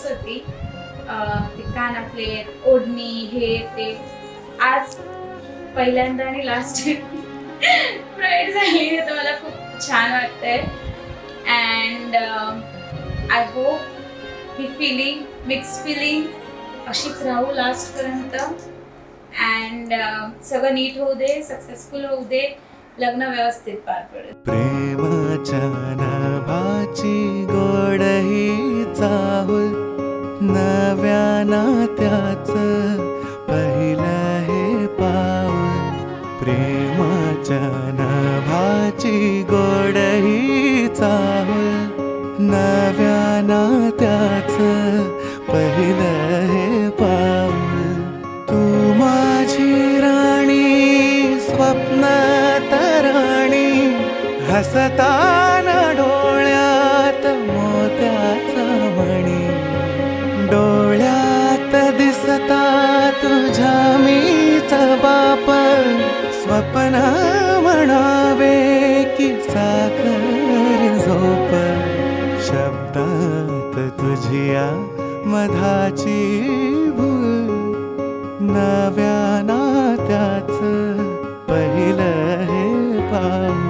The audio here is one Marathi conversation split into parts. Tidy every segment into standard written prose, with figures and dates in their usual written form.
हौस होती. ते कानातले, ओढणी, हे ते. आज पहिल्यांदा आणि लास्ट प्राईड झाली तर मला खूप छान वाटतंय. अँड आय होप ही फिलिंग, मिक्स फिलिंग अशीच राहू लास्ट पर्यंत. अँड सगळं नीट होऊ दे, सक्सेसफुल होऊ दे, लग्न व्यवस्थित पार पडेल. प्रेमाच्या नाभाची गोड ही चाहूल, नव्या नात्याचं पहिलं हे पाऊल. प्रेमाच्या नाभाची गोड ही चाहूल, नव्या नात्याचं पहिलं हे पाऊल. तू माझी राणी, स्वप्नात राणी, हसताना डोळ्यात मोत्याचा मणी. डोळ्यात दिसता तुझ्या मीच बाप, स्वप्न म्हणावे की साखर झोप. शब्दात तुझिया मधाची भूल, नव्या नात्याचं पहिलं हे पाऊल.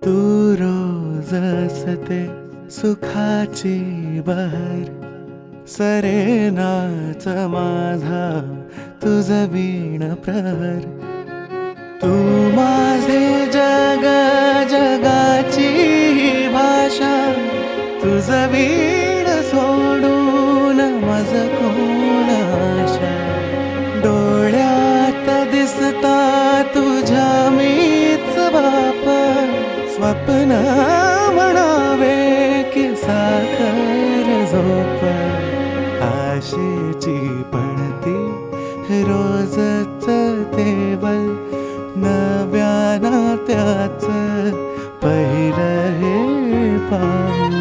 तू रोज असते सुखाची बहर, सरेनाच माझा तुझ वीण प्रहर. तू माझे जग, जगाची भाषा, तुझ वीण सोडून मज कोण आशा. डोळ्यात दिसता तुझ्या मीच बाप, स्वप्न म्हणावे की साखर झोप. आशेची पणती रोजच तेवल, नव्या नात्याचं पहिलं हे पाऊल.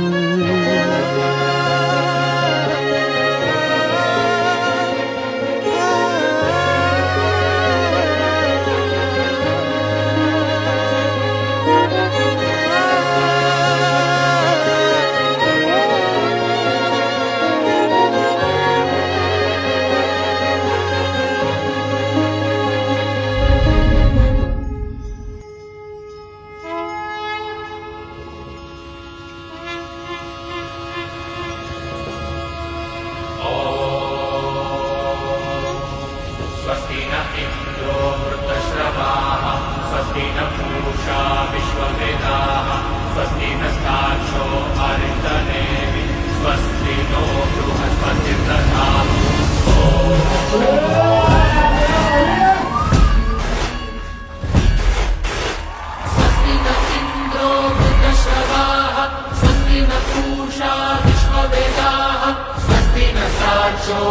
स्वस्ति न इन्द्रो वृद्धश्रवाः, स्वस्ति न पूषा विश्ववेदाः, स्वस्ति नस्ताक्षो अरिन्दनेमि, स्वस्ति नो बृहस्पतिर्दधातु. स्वस्ति न इन्द्रो वृद्धश्रवाः, स्वस्ति न पूषा विश्ववेदाः, स्वस्ति नस्ताक्षो